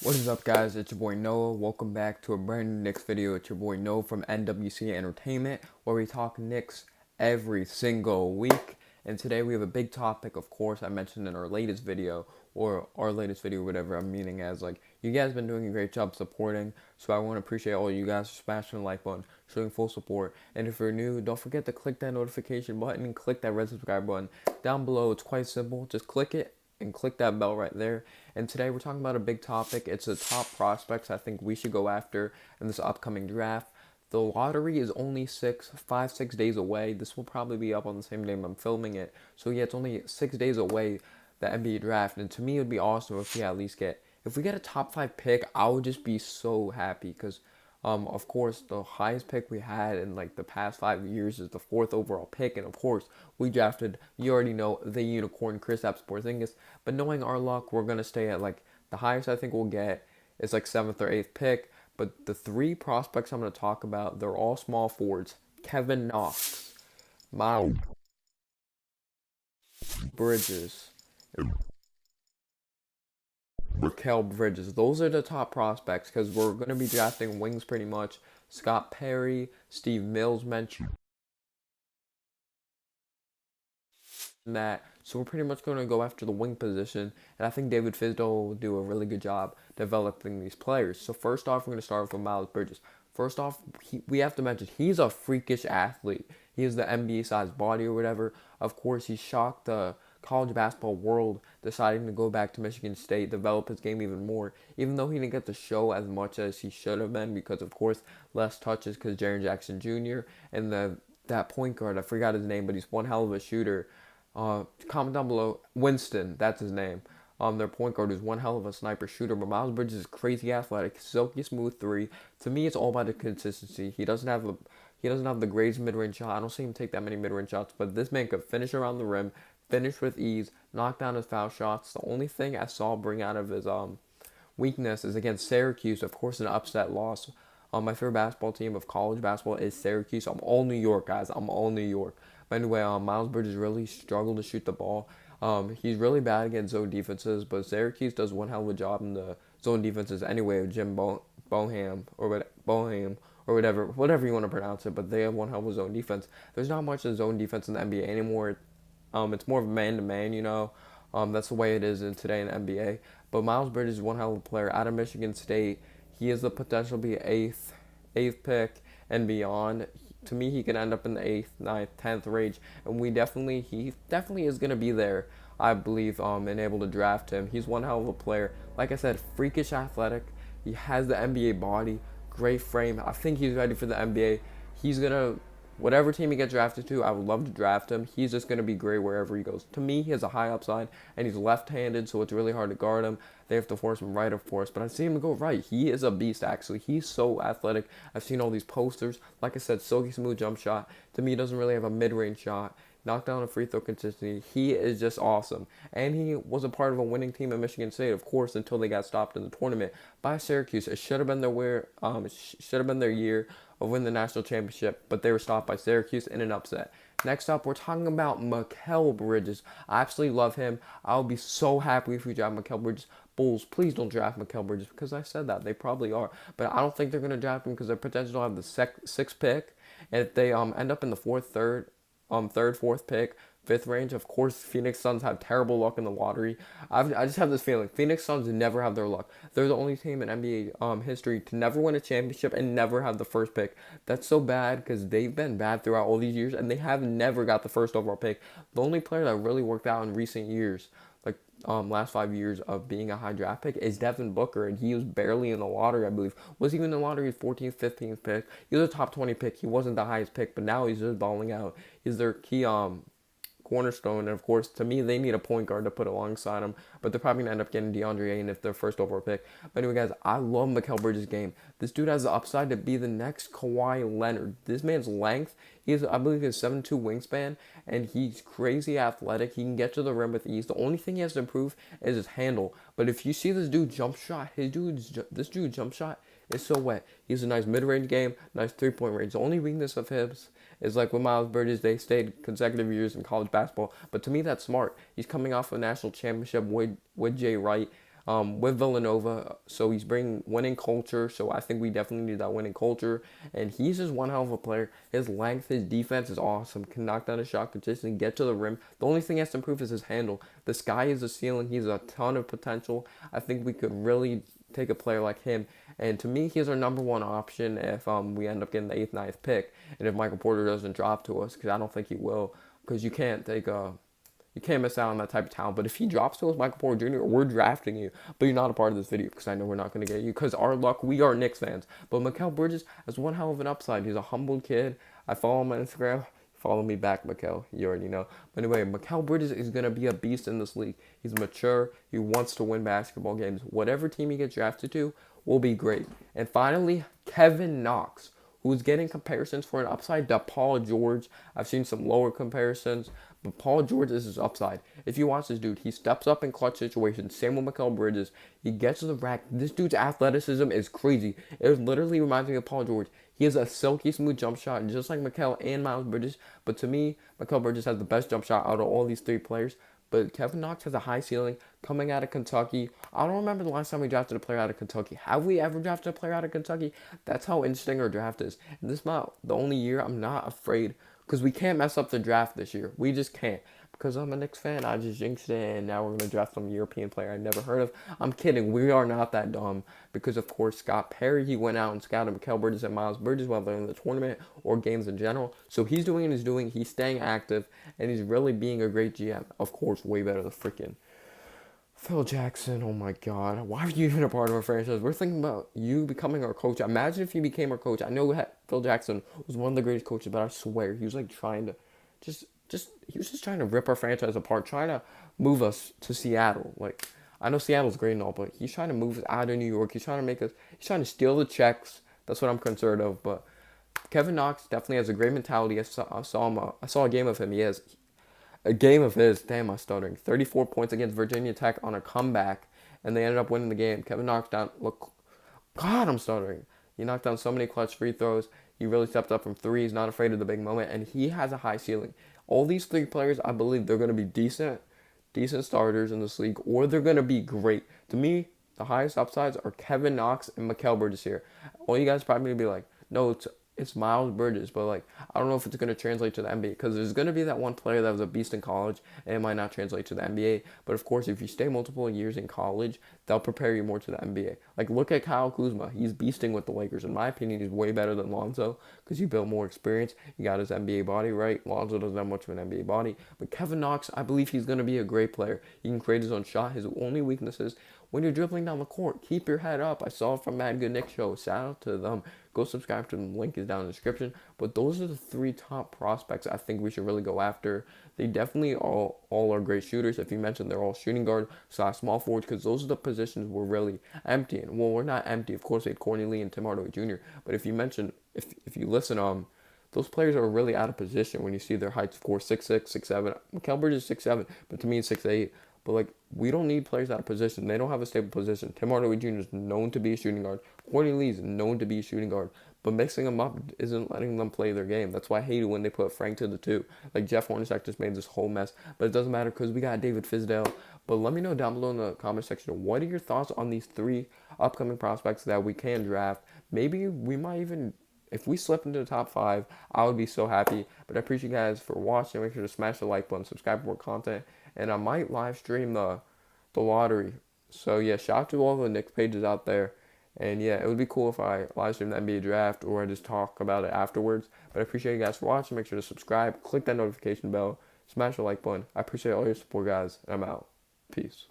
What is up, guys? It's your boy Noah. Welcome back to a brand new Knicks video. It's your boy Noah from NWC Entertainment, where we talk Knicks every single week. And today we have a big topic, of course, I mentioned in our latest video, or our latest video, whatever I'm meaning as. Like, you guys have been doing a great job supporting, so I want to appreciate all you guys for smashing the like button, showing full support. And if you're new, don't forget to click that notification button and click that red subscribe button down below. It's quite simple. Just click it and click that bell right there. And today we're talking about a big topic. It's the top prospects I think we should go after in this upcoming draft. The lottery is only 6 days away. This will probably be up on the same day I'm filming it. So yeah, it's only 6 days away, the NBA draft. And to me, it would be awesome if we at least if we get a top 5 pick, I would just be so happy because of course, the highest pick we had in like the past 5 years is the 4th overall pick, and of course, we drafted, you already know, the unicorn Kristaps Porzingis. But knowing our luck, we're gonna stay at like the highest I think we'll get is like 7th or 8th pick. But the three prospects I'm gonna talk about, they're all small forwards: Kevin Knox, Miles Bridges, Raquel Bridges. Those are the top prospects because we're gonna be drafting wings pretty much. Scott Perry, Steve Mills mentioned that. So we're pretty much going to go after the wing position, and I think David Fizdale will do a really good job developing these players. So first off, we're going to start with Miles Bridges. First off, we have to mention he's a freakish athlete. He has the NBA-sized body or whatever. Of course, he shocked the college basketball world, deciding to go back to Michigan State, develop his game even more, even though he didn't get to show as much as he should have been because, of course, less touches because Jaren Jackson Jr. and that point guard, I forgot his name, but he's one hell of a shooter. Comment down below. Winston, that's his name. Their point guard is one hell of a sniper shooter, but Miles Bridges is crazy athletic, silky smooth three. To me, it's all about the consistency. He doesn't have the greatest mid-range shot. I don't see him take that many mid-range shots, but this man could finish around the rim, finish with ease, knock down his foul shots. The only thing I saw bring out of his weakness is against Syracuse. Of course, an upset loss. My favorite basketball team of college basketball is Syracuse. I'm all New York, guys. I'm all New York. But anyway, Miles Bridges really struggled to shoot the ball. He's really bad against zone defenses, but Syracuse does one hell of a job in the zone defenses anyway with Jim Boham or whatever you want to pronounce it. But they have one hell of a zone defense. There's not much of zone defense in the NBA anymore. It's more of man to man, you know. That's the way it is in today in the NBA. But Miles Bridges is one hell of a player out of Michigan State. He has the potential to be eighth pick and beyond. To me, he could end up in the 8th, 9th, 10th range, and he definitely is going to be there, I believe, and able to draft him. He's one hell of a player. Like I said, freakish athletic. He has the NBA body, great frame. I think he's ready for the NBA. He's going to, whatever team he gets drafted to, I would love to draft him. He's just going to be great wherever he goes. To me, he has a high upside, and he's left-handed, so it's really hard to guard him. They have to force him right, of course, but I've seen him go right. He is a beast, actually. He's so athletic. I've seen all these posters. Like I said, silky smooth jump shot. To me, he doesn't really have a mid-range shot. Knock down a free throw consistently. He is just awesome. And he was a part of a winning team at Michigan State, of course, until they got stopped in the tournament by Syracuse. It should have been their year of winning the national championship, but they were stopped by Syracuse in an upset. Next up, we're talking about Mikal Bridges. I absolutely love him. I'll be so happy if we draft Mikal Bridges. Bulls, please don't draft Mikal Bridges because I said that. They probably are. But I don't think they're going to draft him because they're potential to have the sixth pick. And if they end up in the fourth pick, fifth range, of course, Phoenix Suns have terrible luck in the lottery. I just have this feeling. Phoenix Suns never have their luck. They're the only team in NBA history to never win a championship and never have the first pick. That's so bad because they've been bad throughout all these years, and they have never got the first overall pick. The only player that really worked out in recent years, like last 5 years of being a high draft pick, is Devin Booker, and he was barely in the lottery, I believe. Was he in the lottery 14th, 15th pick? He was a top 20 pick. He wasn't the highest pick, but now he's just balling out. He's their key cornerstone, and of course, to me, they need a point guard to put alongside him, but they're probably going to end up getting DeAndre Ayton if they're first overall pick. But anyway, guys, I love Mikal Bridges' game. This dude has the upside to be the next Kawhi Leonard. This man's length, I believe, his 7'2" wingspan, and he's crazy athletic. He can get to the rim with ease. The only thing he has to improve is his handle. But if you see this dude jump shot, this dude jump shot is so wet. He has a nice mid-range game, nice three-point range. The only weakness of his is like with Miles Bridges, they stayed consecutive years in college basketball. But to me, that's smart. He's coming off a national championship with Jay Wright. with Villanova. So he's bringing winning culture. So I think we definitely need that winning culture. And he's just one hell of a player. His length, his defense is awesome. Can knock down a shot consistently, get to the rim. The only thing he has to improve is his handle. The sky is the ceiling. He has a ton of potential. I think we could really take a player like him. And to me, he's our number one option if we end up getting the 8th, 9th pick. And if Michael Porter doesn't drop to us, because I don't think he will, because you can't miss out on that type of talent. But if he drops to us, Michael Porter Jr., we're drafting you. But you're not a part of this video because I know we're not going to get you. Because our luck, we are Knicks fans. But Mikal Bridges has one hell of an upside. He's a humble kid. I follow him on Instagram. Follow me back, Mikal. You already know. But anyway, Mikal Bridges is going to be a beast in this league. He's mature. He wants to win basketball games. Whatever team he gets drafted to will be great. And finally, Kevin Knox, who's getting comparisons for an upside to Paul George. I've seen some lower comparisons, but Paul George is his upside. If you watch this dude, he steps up in clutch situations. Same with Mikal Bridges. He gets to the rack. This dude's athleticism is crazy. It literally reminds me of Paul George. He has a silky smooth jump shot, just like Mikal and Miles Bridges. But to me, Mikal Bridges has the best jump shot out of all these 3 players. But Kevin Knox has a high ceiling coming out of Kentucky. I don't remember the last time we drafted a player out of Kentucky. Have we ever drafted a player out of Kentucky? That's how interesting our draft is. And this is not the only year I'm not afraid because we can't mess up the draft this year. We just can't. Because I'm a Knicks fan, I just jinxed it, and now we're going to draft some European player I've never heard of. I'm kidding. We are not that dumb. Because, of course, Scott Perry, he went out and scouted Mikal Bridges and Miles Bridges, whether in the tournament or games in general. So he's doing what he's doing. He's staying active, and he's really being a great GM. Of course, way better than freaking Phil Jackson. Oh, my God. Why are you even a part of our franchise? We're thinking about you becoming our coach. Imagine if you became our coach. I know Phil Jackson was one of the greatest coaches, but I swear, he was like trying to he was just trying to rip our franchise apart, trying to move us to Seattle. Like, I know Seattle's great and all, but he's trying to move us out of New York. He's trying to steal the checks. That's what I'm concerned of. But Kevin Knox definitely has a great mentality. I saw a game of him. He has a game of his. Damn, I'm stuttering. 34 points against Virginia Tech on a comeback, and they ended up winning the game. Kevin Knox God, I'm stuttering. He knocked down so many clutch free throws. He really stepped up from 3. He's not afraid of the big moment, and he has a high ceiling. All these 3 players, I believe they're going to be decent starters in this league, or they're going to be great. To me, the highest upsides are Kevin Knox and Mikal Bridges here. All you guys probably going to be like, no, it's Miles Bridges, but like I don't know if it's going to translate to the NBA because there's going to be that one player that was a beast in college and it might not translate to the NBA. But of course, if you stay multiple years in college, they'll prepare you more to the NBA. Like look at Kyle Kuzma, he's beasting with the Lakers. In my opinion, he's way better than Lonzo because he built more experience. He got his NBA body right. Lonzo doesn't have much of an NBA body, but Kevin Knox, I believe he's going to be a great player. He can create his own shot. His only weakness is when you're dribbling down the court, keep your head up. I saw it from Mad Good Knicks show. Shout out to them. Go subscribe to them. Link is down in the description. But those are the 3 top prospects I think we should really go after. They definitely all are great shooters. If you mentioned they're all shooting guard, small forwards, because those are the positions we're really emptying. Well, we're not empty. Of course, we had Courtney Lee and Tim Hardaway Jr. But if you mention, if you listen, those players are really out of position when you see their heights. Of course, 6'6", 6'7". Mikal Bridges is 6'7", but to me, it's 6'8". But, like, we don't need players out of position. They don't have a stable position. Tim Hardaway Jr. is known to be a shooting guard. Courtney Lee is known to be a shooting guard. But mixing them up isn't letting them play their game. That's why I hate it when they put Frank to the 2. Like, Jeff Hornacek just made this whole mess. But it doesn't matter because we got David Fizdale. But let me know down below in the comment section, what are your thoughts on these 3 upcoming prospects that we can draft? Maybe we might even... If we slip into the top 5, I would be so happy. But I appreciate you guys for watching. Make sure to smash the like button, subscribe for more content. And I might live stream the lottery. So, yeah, shout out to all the Knicks pages out there. And, yeah, it would be cool if I live stream the NBA draft or I just talk about it afterwards. But I appreciate you guys for watching. Make sure to subscribe. Click that notification bell. Smash the like button. I appreciate all your support, guys. And I'm out. Peace.